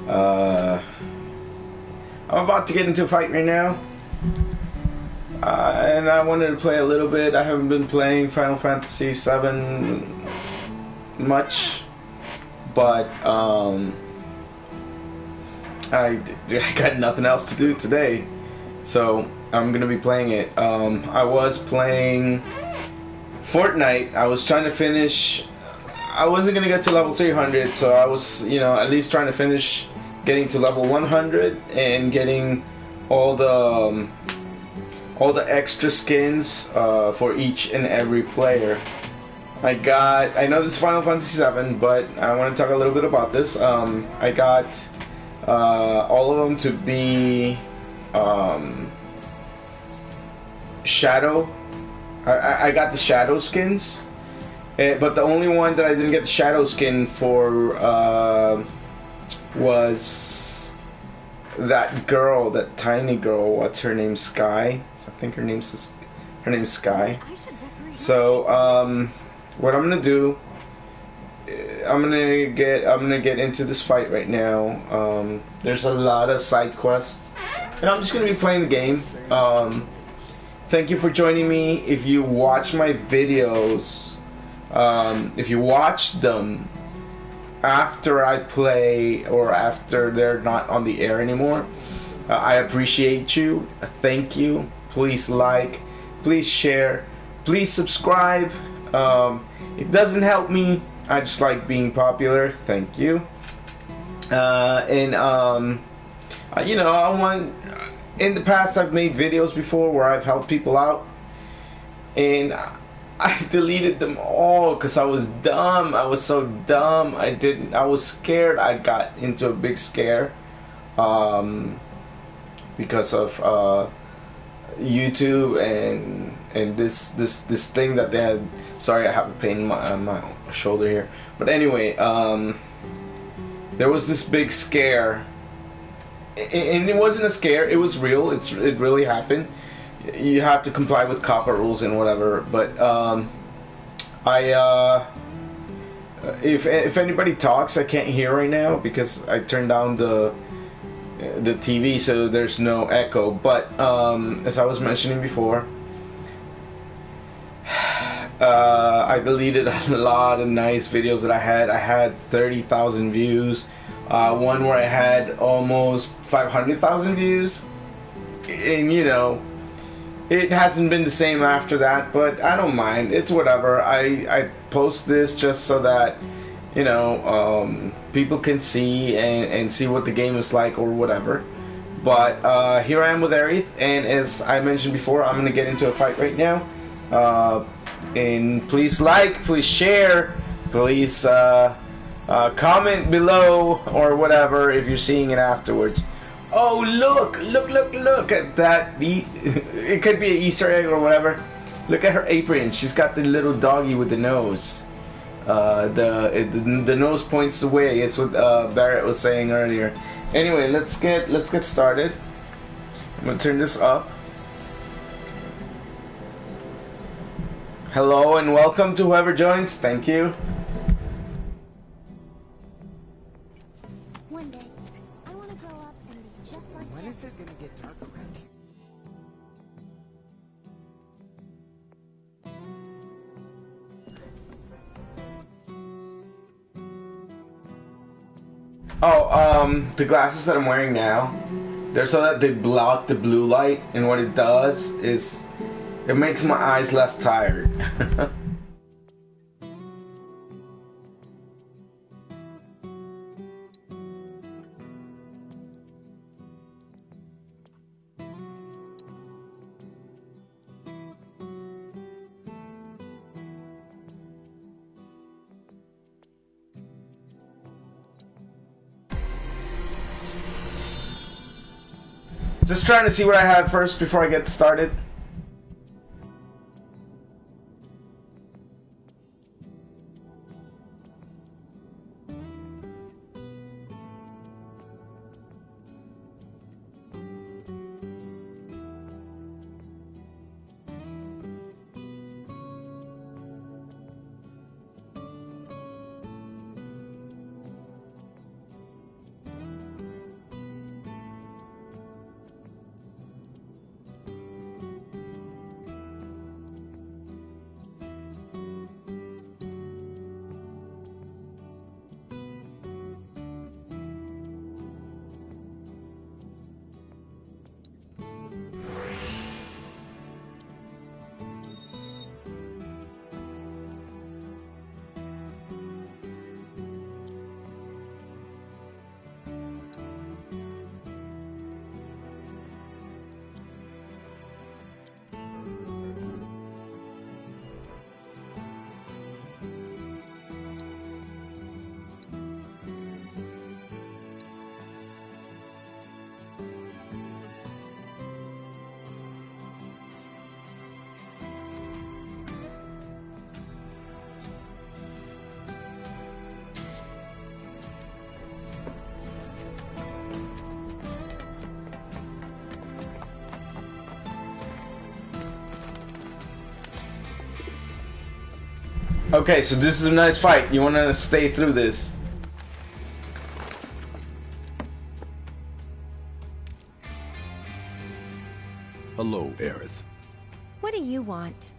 Uh, I'm about to get into a fight right now. And I wanted to play a little bit. I haven't been playing Final Fantasy VII much. But, I got nothing else to do today. So, I'm going to be playing it. I was playing Fortnite. I was trying to finish. I wasn't going to get to level 300, so I was, at least trying to finish getting to level 100 and getting all the extra skins for each and every player. I know this is Final Fantasy VII, but I want to talk a little bit about this. I got all of them to be Shadow. I got the Shadow skins, but the only one that I didn't get the Shadow skin for was that girl, that tiny girl. What's her name? Sky. I think her name's Sky. So what I'm gonna do, I'm gonna get into this fight right now. There's a lot of side quests, and I'm just gonna be playing the game. Thank you for joining me. If you watch my videos, if you watch them after I play or after they're not on the air anymore, I appreciate you. Thank you. Please like, please share, please subscribe. It doesn't help me. I just like being popular. Thank you. I want. In the past, I've made videos before where I've helped people out, and I deleted them all because I was dumb. I was so dumb. I was scared. I got into a big scare because of YouTube and this thing that they had. Sorry, I have a pain in my shoulder here. But anyway, there was this big scare, and it wasn't a scare. It was real. It really happened. You have to comply with COPPA rules and whatever. But if anybody talks, I can't hear right now because I turned down the TV so there's no echo. But as I was mentioning before, I deleted a lot of nice videos that I had. I had 30,000 views. One where I had almost 500,000 views, and it hasn't been the same after that, but I don't mind. It's whatever. I post this just so that people can see and see what the game is like or whatever. But here I am with Aerith, and as I mentioned before, I'm gonna get into a fight right now. And please like, please share, please comment below or whatever if you're seeing it afterwards. Oh, look at that. It could be an Easter egg or whatever. Look at her apron. She's got the little doggy with the nose. The nose points the way. It's what Barrett was saying earlier. Anyway, let's get started. I'm gonna turn this up. Hello and welcome to whoever joins. Thank you. One day, I want to grow up and be just like When Jack. is it gonna get dark around here? Oh, the glasses that I'm wearing now, they're so that they block the blue light, and what it does is it makes my eyes less tired. Just trying to see what I have first before I get started. Okay, so this is a nice fight. You want to stay through this. Hello, Aerith. What do you want?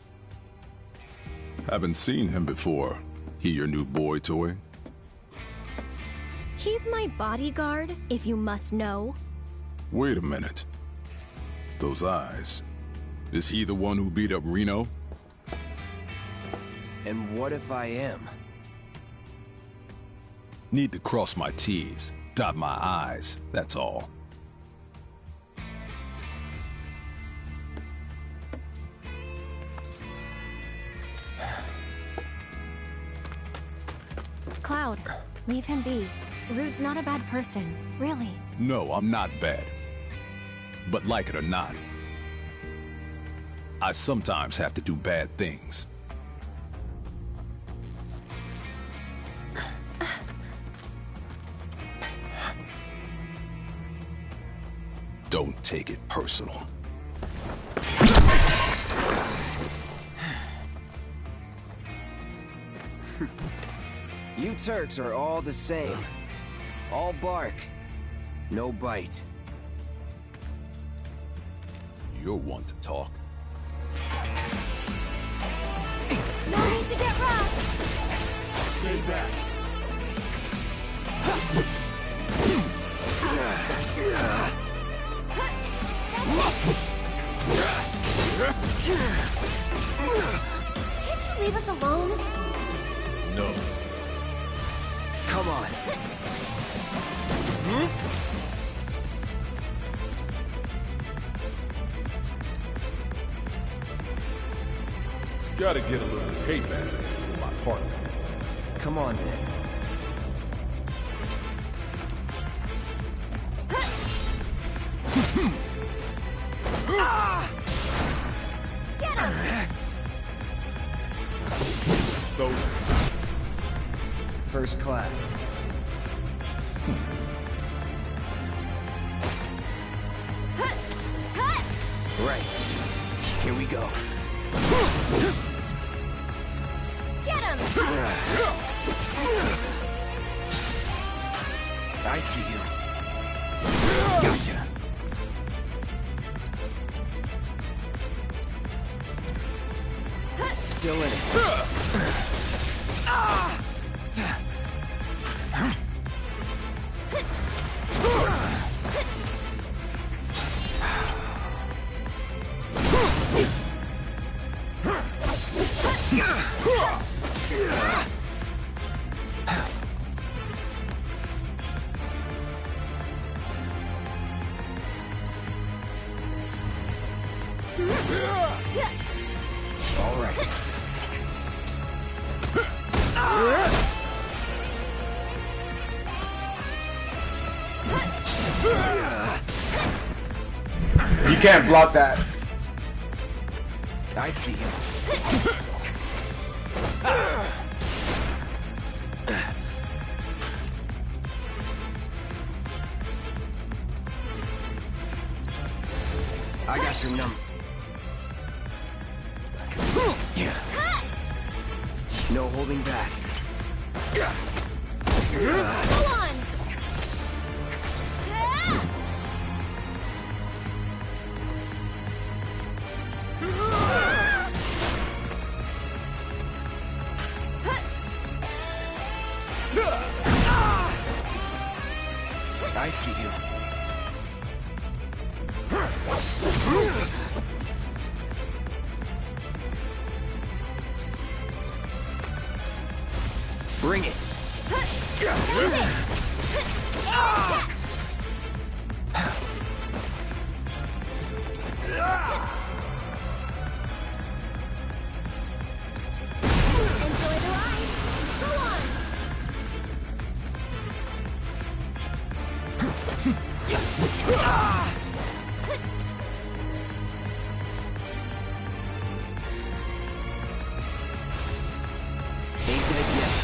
Haven't seen him before. He your new boy toy? He's my bodyguard, if you must know. Wait a minute. Those eyes. Is he the one who beat up Reno? And what if I am? Need to cross my T's, dot my I's, that's all. Cloud, leave him be. Rude's not a bad person, really. No, I'm not bad. But like it or not, I sometimes have to do bad things. Don't take it personal. You Turks are all the same. All bark, no bite. You're one to talk. No need to get rough! Stay back. Can't you leave us alone? No. Come on. Gotta get a little payback for my partner. Come on, then. Get him! So, First class. Right. Here we go. Get him! I see you. Gotcha. Still in it. All right. You can't block that. I see you. I got your number. No holding back. Go on! I see you. Bring it. Enjoy the ride! Go on! Ain't dead yet.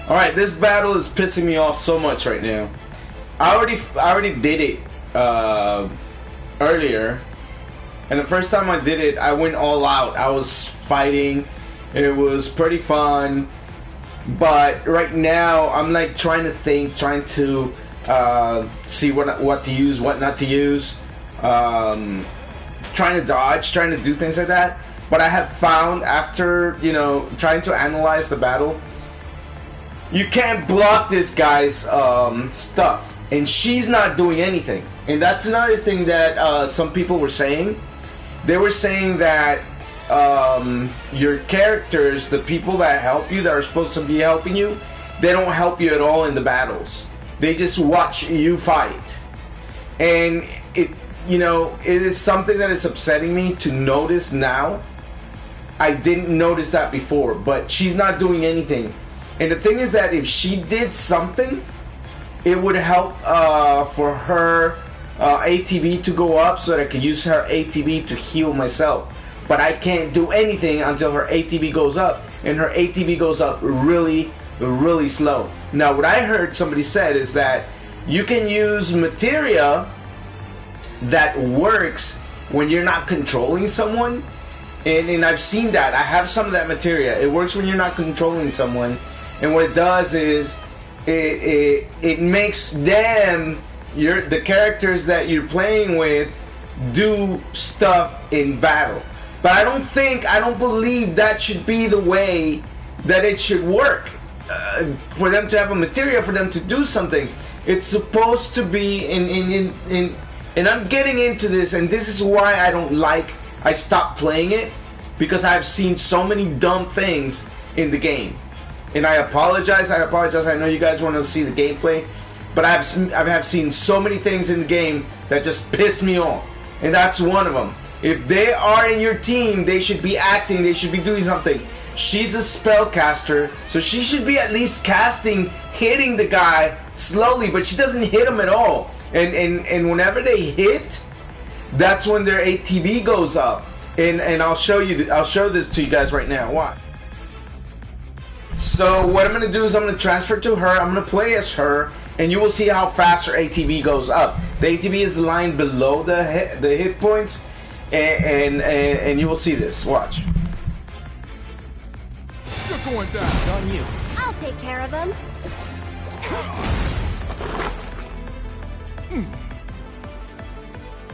Alright, this battle is pissing me off so much right now. I already did it earlier, And the first time I did it, I went all out. I was fighting. It was pretty fun. But right now, I'm like trying to think, trying to see what to use, what not to use. Trying to dodge, trying to do things like that. But I have found after, you know, trying to analyze the battle, you can't block this guy's stuff. And she's not doing anything. And that's another thing that some people were saying. They were saying that your characters, the people that help you, that are supposed to be helping you, they don't help you at all in the battles. They just watch you fight. And it, you know, it is something that is upsetting me to notice now. I didn't notice that before, but she's not doing anything. And the thing is that if she did something, it would help for her ATB to go up so that I could use her ATB to heal myself. But I can't do anything until her ATB goes up, and her ATB goes up really, really slow. Now, what I heard somebody said is that you can use materia that works when you're not controlling someone, and I've seen that. I have some of that materia. It works when you're not controlling someone, and what it does is it makes them, the characters that you're playing with, do stuff in battle. But I don't believe that should be the way that it should work. For them to have a materia, for them to do something, it's supposed to be and I'm getting into this, and this is why I stopped playing it, because I've seen so many dumb things in the game. And I apologize, I know you guys want to see the gameplay, but I have seen so many things in the game that just piss me off. And that's one of them. If they are in your team, they should be acting, they should be doing something. She's a spellcaster, so she should be at least casting, hitting the guy slowly, but she doesn't hit him at all. And whenever they hit, that's when their ATB goes up. And I'll show this to you guys right now. Watch. So what I'm gonna do is I'm gonna transfer to her. I'm gonna play as her, and you will see how fast her ATB goes up. The ATB is the line below the hit points, and you will see this. Watch. You're going down. It's on you. I'll take care of him.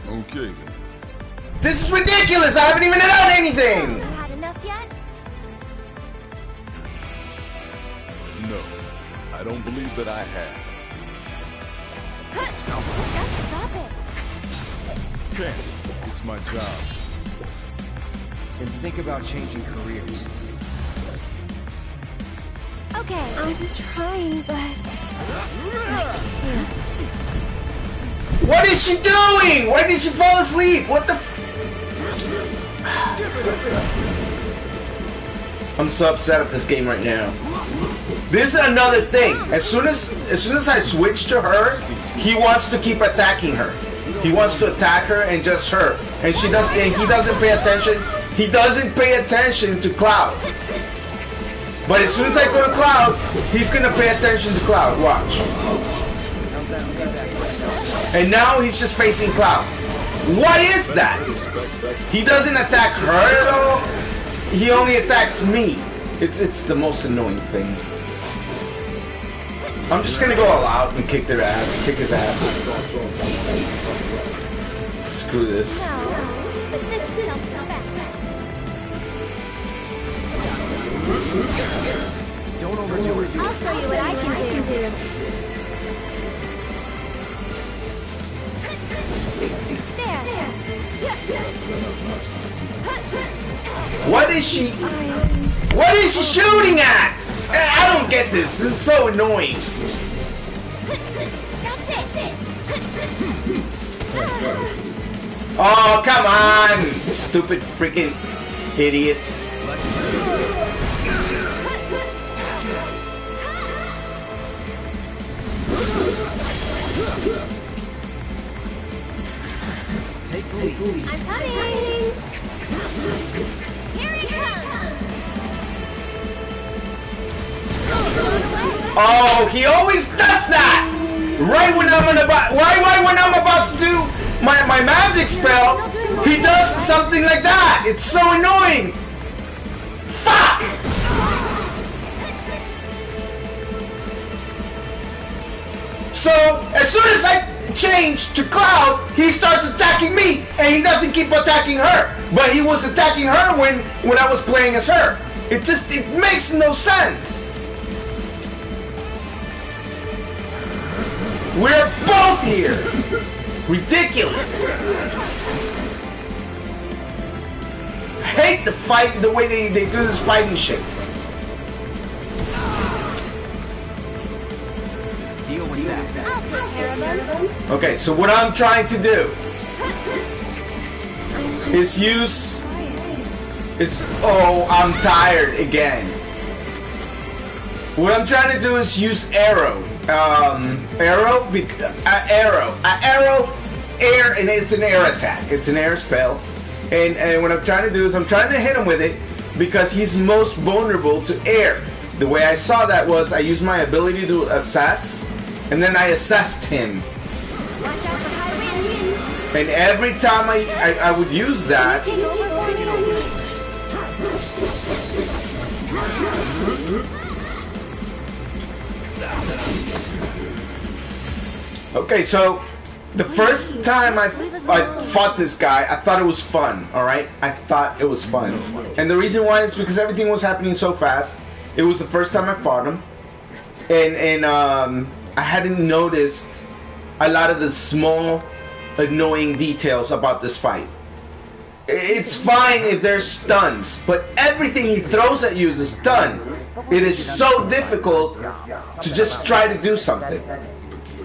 Okay then. This is ridiculous! I haven't even done anything! You had enough yet? No, I don't believe that I have. Just stop it. Can't. It's my job. And think about changing careers. Okay, I'm trying, but... What is she doing? Why did she fall asleep? What the I'm so upset at this game right now. This is another thing. As soon as I switch to her, he wants to keep attacking her. He wants to attack her and just her. And he doesn't pay attention. He doesn't pay attention to Cloud. But as soon as I go to Cloud, he's gonna pay attention to Cloud. Watch. And now he's just facing Cloud. What is that? He doesn't attack her at all. He only attacks me. It's the most annoying thing. I'm just gonna go all out and kick their ass, kick his ass. Screw this. No, but this is self-defense. Don't overdo it. I'll show you what I can do. What is she? What is she shooting at? I don't get this. This is so annoying. That's it. Oh, come on! Stupid freaking idiot. Take the lead. I'm coming. Here he comes. Oh, he always does that! Right when I'm about to do my magic spell, He does something like that. It's so annoying. Fuck! So, as soon as I change to Cloud, he starts attacking me, and he doesn't keep attacking her. But he was attacking her when I was playing as her. It makes no sense. We're both here. Ridiculous. I hate the way they do this fighting shit. Deal with that. I'll take care of him. Okay, so what I'm trying to do is oh, I'm tired again. What I'm trying to do is use arrow. Arrow, air, and it's an air attack. It's an air spell. And what I'm trying to do is I'm trying to hit him with it because he's most vulnerable to air. The way I saw that was I used my ability to assess, and then I assessed him. Watch out for high wind. And every time I would use that, Take over for me. okay, so the first time I fought this guy, I thought it was fun, alright? I thought it was fun. And the reason why is because everything was happening so fast. It was the first time I fought him. And I hadn't noticed a lot of the small, annoying details about this fight. It's fine if there's stuns, but everything he throws at you is a stun. It is so difficult to just try to do something.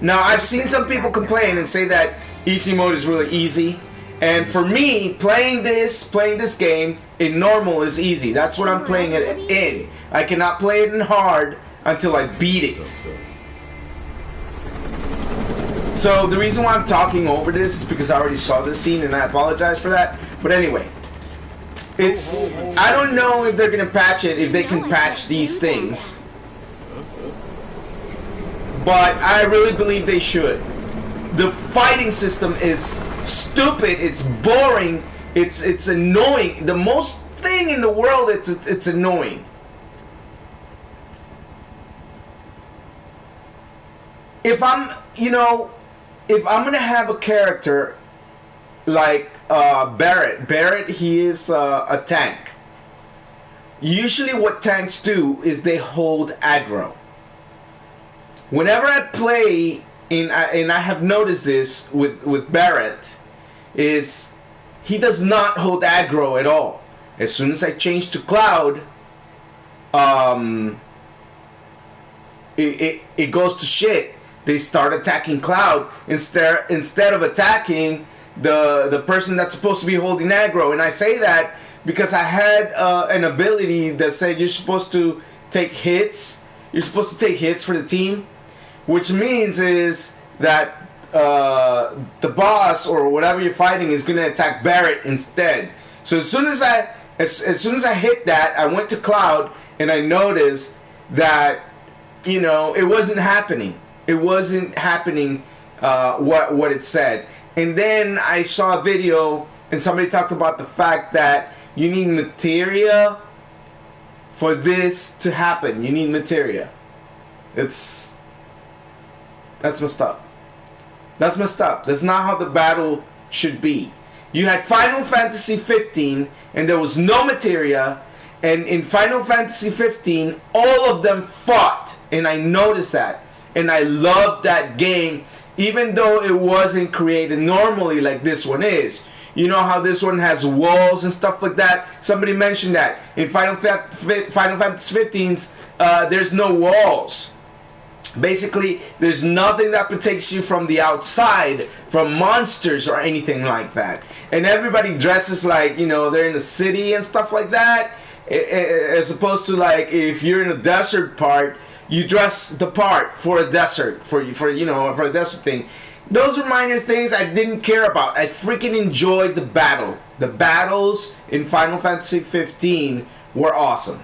Now, I've seen some people complain and say that easy mode is really easy. And for me, playing this game in normal is easy. That's what I'm playing it in. I cannot play it in hard until I beat it. So the reason why I'm talking over this is because I already saw this scene and I apologize for that. But anyway, I don't know if they're gonna patch it, if they can patch these things. But I really believe they should. The fighting system is stupid, it's boring, it's annoying. The most thing in the world, it's annoying. If I'm gonna have a character like Barrett, he is a tank. Usually what tanks do is they hold aggro. Whenever I play, and I have noticed this with Barrett, is he does not hold aggro at all. As soon as I change to Cloud, it goes to shit. They start attacking Cloud instead of attacking the person that's supposed to be holding aggro. And I say that because I had an ability that said you're supposed to take hits. You're supposed to take hits for the team. Which means is that the boss or whatever you're fighting is going to attack Barrett instead. So as soon as I hit that, I went to Cloud and I noticed that it wasn't happening. It wasn't happening what it said. And then I saw a video and somebody talked about the fact that you need materia for this to happen. You need materia. That's messed up. That's messed up. That's not how the battle should be. You had Final Fantasy 15 and there was no materia, and in Final Fantasy 15 all of them fought, and I noticed that. And I loved that game, even though it wasn't created normally like this one is. You know how this one has walls and stuff like that? Somebody mentioned that. In Final Fantasy 15's, there's no walls. Basically, there's nothing that protects you from the outside, from monsters or anything like that. And everybody dresses like, they're in the city and stuff like that. As opposed to like, if you're in a desert part, you dress the part for a desert, for a desert thing. Those are minor things I didn't care about. I freaking enjoyed the battle. The battles in Final Fantasy 15 were awesome.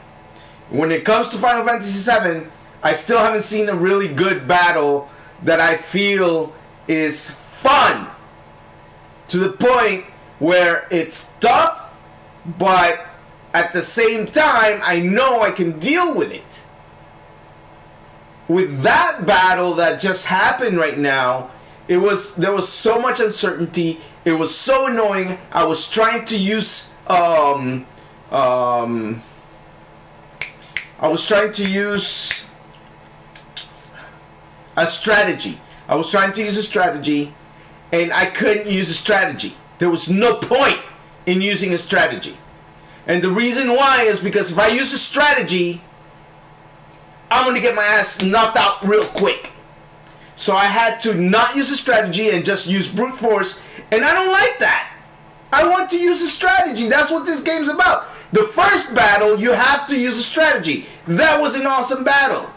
When it comes to Final Fantasy 7, I still haven't seen a really good battle that I feel is fun to the point where it's tough, but at the same time, I know I can deal with it. With that battle that just happened right now, there was so much uncertainty. It was so annoying. I was trying to use I was trying to use a strategy. I was trying to use a strategy, and I couldn't use a strategy. There was no point in using a strategy. And the reason why is because if I use a strategy, I'm going to get my ass knocked out real quick. So I had to not use a strategy and just use brute force. And I don't like that. I want to use a strategy. That's what this game's about. The first battle, you have to use a strategy. That was an awesome battle.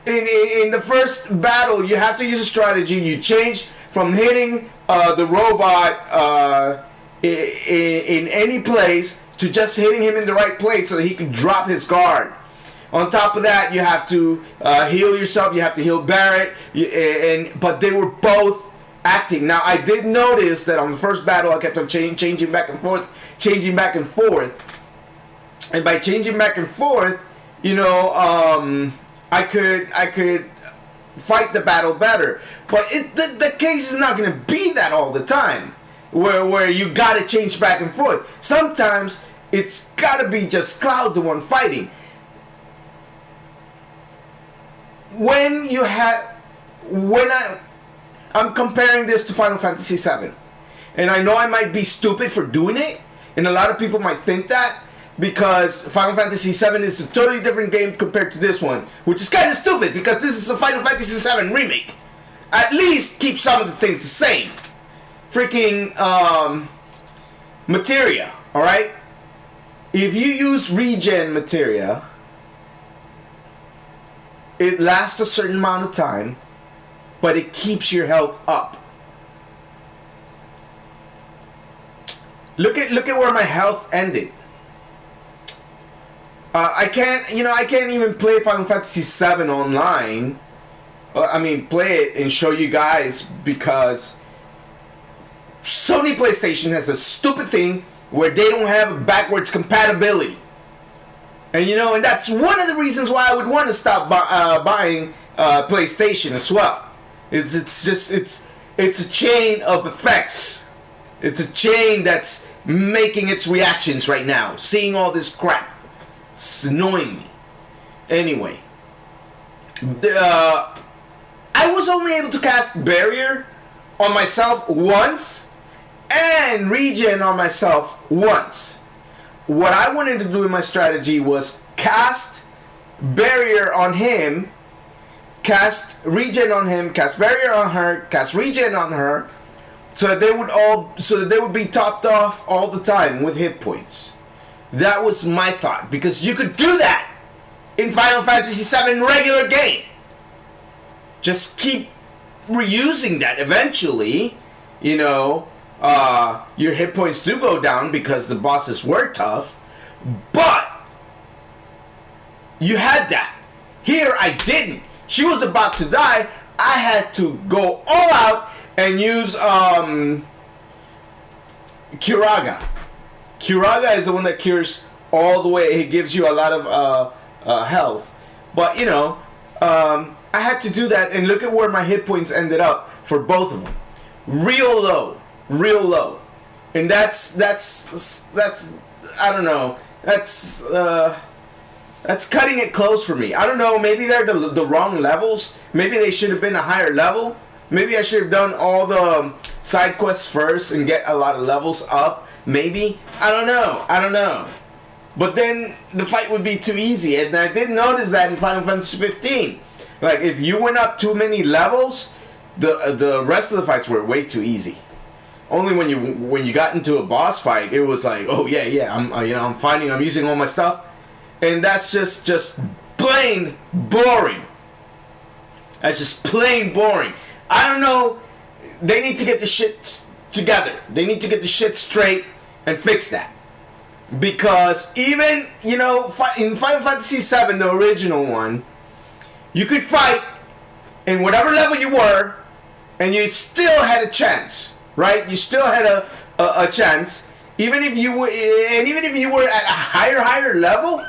In the first battle, you have to use a strategy. You change from hitting the robot in any place to just hitting him in the right place so that he can drop his guard. On top of that, you have to heal yourself. You have to heal Barrett. But they were both acting. Now, I did notice that on the first battle, I kept on changing back and forth. And by changing back and forth, you know, I could fight the battle better. But the case is not going to be that all the time, where you got to change back and forth. Sometimes it's got to be just Cloud the one fighting. I'm comparing this to Final Fantasy VII, and I know I might be stupid for doing it, and a lot of people might think that, because Final Fantasy VII is a totally different game compared to this one, which is kind of stupid because this is a Final Fantasy VII remake. At least keep some of the things the same. Freaking materia, alright? If you use regen materia, it lasts a certain amount of time, but it keeps your health up. Look at where my health ended. I can't even play Final Fantasy VII online. Play it and show you guys, because Sony PlayStation has a stupid thing where they don't have backwards compatibility. And and that's one of the reasons why I would want to stop buying PlayStation as well. It's a chain of effects. It's a chain that's making its reactions right now. Seeing all this crap, it's annoying me. Anyway, I was only able to cast Barrier on myself once and Regen on myself once. What I wanted to do in my strategy was cast Barrier on him, cast Regen on him, cast Barrier on her, cast Regen on her, so that they would be topped off all the time with hit points. That was my thought, because you could do that in Final Fantasy VII regular game. Just keep reusing that. Eventually, your hit points do go down because the bosses were tough, but you had that. Here I didn't. She was about to die. I had to go all out and use Curaga. Curaga is the one that cures all the way. It gives you a lot of health. But I had to do that, and look at where my hit points ended up for both of them. Real low. And that's I don't know. That's cutting it close for me. I don't know, maybe they're the wrong levels. Maybe they should have been a higher level. Maybe I should have done all the side quests first and get a lot of levels up. Maybe. I don't know. But then the fight would be too easy. And I did notice that in Final Fantasy 15. Like, if you went up too many levels, the rest of the fights were way too easy. Only when you got into a boss fight, it was like, oh yeah, I'm fighting, I'm using all my stuff, and that's just plain boring. That's just plain boring. I don't know. They need to get the shit together. They need to get the shit straight and fix that. Because even in Final Fantasy VII, the original one, you could fight in whatever level you were, and you still had a chance, right? You still had a chance, even if you were, and even if you were at a higher level,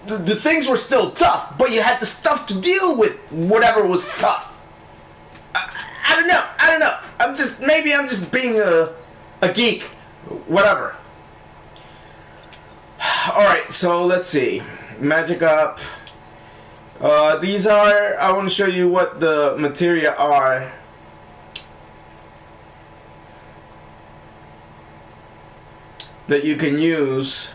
the things were still tough, but you had the stuff to deal with whatever was tough. I don't know. Maybe I'm just being a geek. Whatever. Alright, so let's see. Magic up. These are, I want to show you what the materia are. That you can use.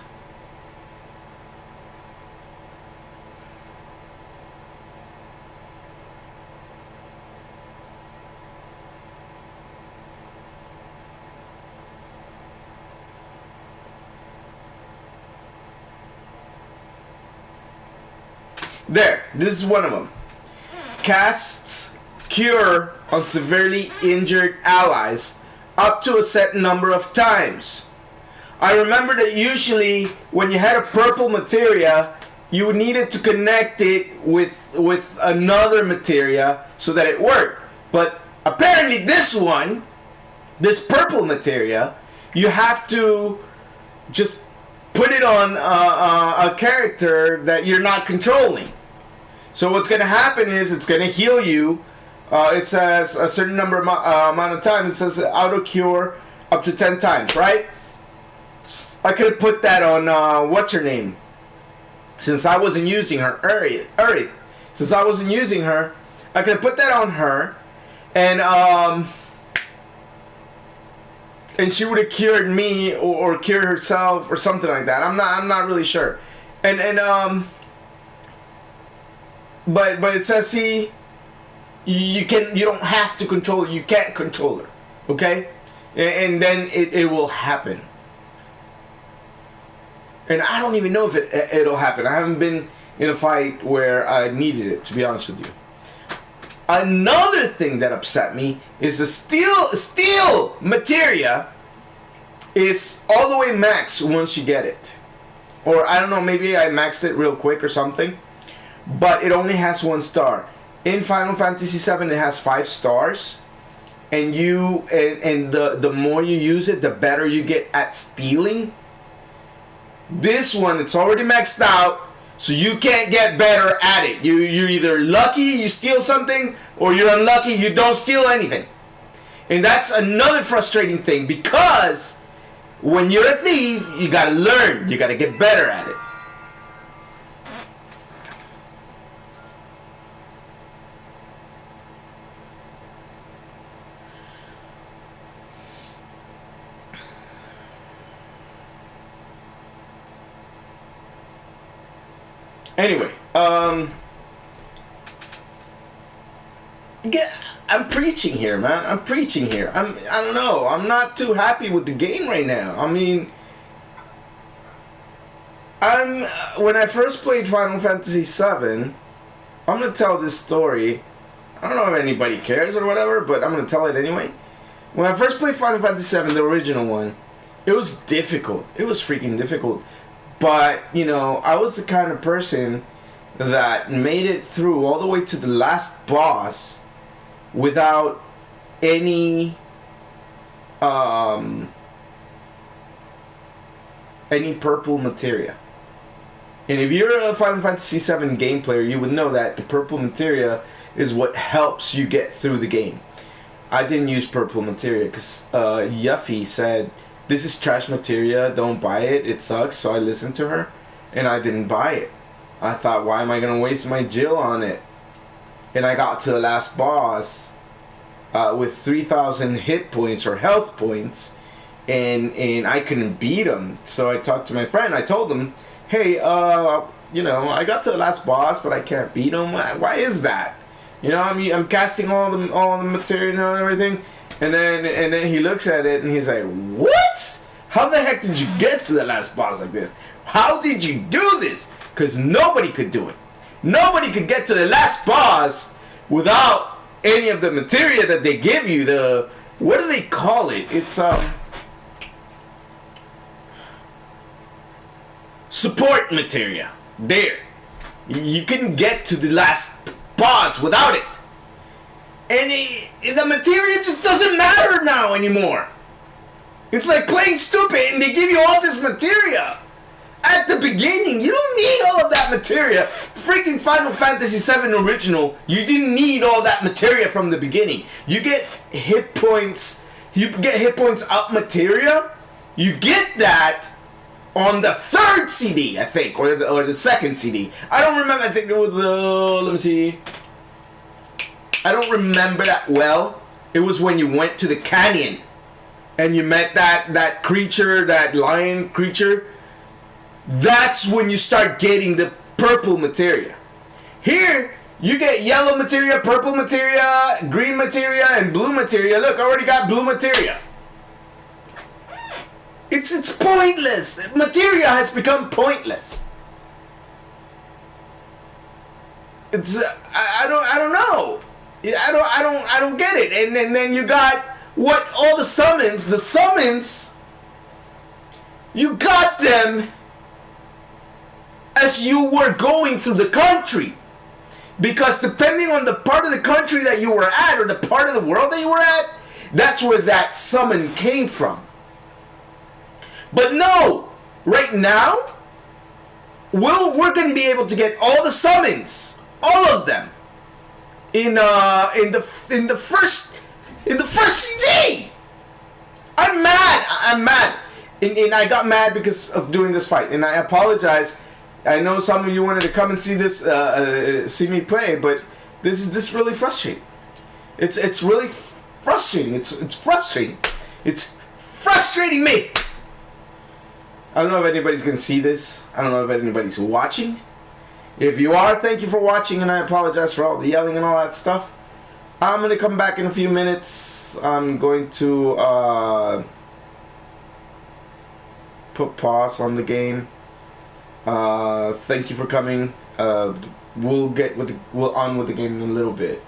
There, this is one of them. Casts Cure on severely injured allies up to a set number of times. I remember that usually when you had a purple materia, you needed to connect it with another materia so that it worked. But apparently this one, this purple materia, you have to just put it on a character that you're not controlling. So what's going to happen is it's going to heal you. It says a certain number amount of times. It says auto cure up to 10 times, right? I could have put that on what's her name, since I wasn't using her. Earth. Since I wasn't using her, I could have put that on her, and she would have cured me or cured herself or something like that. I'm not really sure. But it says, see, you don't have to control her. You can't control her, okay? And then it will happen. And I don't even know if it'll happen. I haven't been in a fight where I needed it, to be honest with you. Another thing that upset me is the steel materia is all the way max once you get it. Or I don't know, maybe I maxed it real quick or something. But it only has 1 star. In Final Fantasy VII, it has 5 stars, and the more you use it, the better you get at stealing. This one, it's already maxed out, so you can't get better at it. You're either lucky you steal something, or you're unlucky you don't steal anything. And that's another frustrating thing, because when you're a thief, you gotta learn, you gotta get better at it. Anyway, I'm preaching here, man. I'm preaching here. I don't know. I'm not too happy with the game right now. I mean, when I first played Final Fantasy VII, I'm gonna tell this story. I don't know if anybody cares or whatever, but I'm gonna tell it anyway. When I first played Final Fantasy VII, the original one, it was difficult. It was freaking difficult. But, you know, I was the kind of person that made it through all the way to the last boss without any purple materia. And if you're a Final Fantasy VII game player, you would know that the purple materia is what helps you get through the game. I didn't use purple materia because Yuffie said, "This is trash materia, don't buy it, it sucks." So I listened to her and I didn't buy it. I thought, why am I going to waste my Jill on it? And I got to the last boss with 3,000 hit points or health points, and I couldn't beat him. So I talked to my friend. I told him, hey, you know, I got to the last boss, but I can't beat him. Why is that? You know, I'm casting all the material and everything. And then he looks at it and he's like, what? How the heck did you get to the last boss like this? How did you do this? Because nobody could do it. Nobody could get to the last boss without any of the materia that they give you. The, what do they call it? It's support materia. There. You couldn't get to the last boss without it. And the materia just doesn't matter now anymore. It's like playing stupid, and they give you all this materia at the beginning. You don't need all of that materia. Freaking Final Fantasy VII Original, you didn't need all that materia from the beginning. You get hit points. You get hit points up materia. You get that on the third CD, I think, or the second CD. I don't remember. I think it was the. Let me see. I don't remember that well. It was when you went to the canyon and you met that creature, that lion creature. That's when you start getting the purple materia. Here, you get yellow materia, purple materia, green materia, and blue materia. Look, I already got blue materia. It's pointless. Materia has become pointless. It's I don't know. I don't get it. And then you got what all the summons. The summons, you got them as you were going through the country, because depending on the part of the country that you were at, or the part of the world that you were at, that's where that summon came from. But no, right now we're going to be able to get all the summons, all of them, in the first CD. I'm mad, and I got mad because of doing this fight, and I apologize. I know some of you wanted to come and see this, see me play, but this is really frustrating. It's really frustrating. It's frustrating. It's frustrating me. I don't know if anybody's gonna see this. I don't know if anybody's watching. If you are, thank you for watching, and I apologize for all the yelling and all that stuff. I'm gonna come back in a few minutes. I'm going to put pause on the game. Thank you for coming. We'll on with the game in a little bit.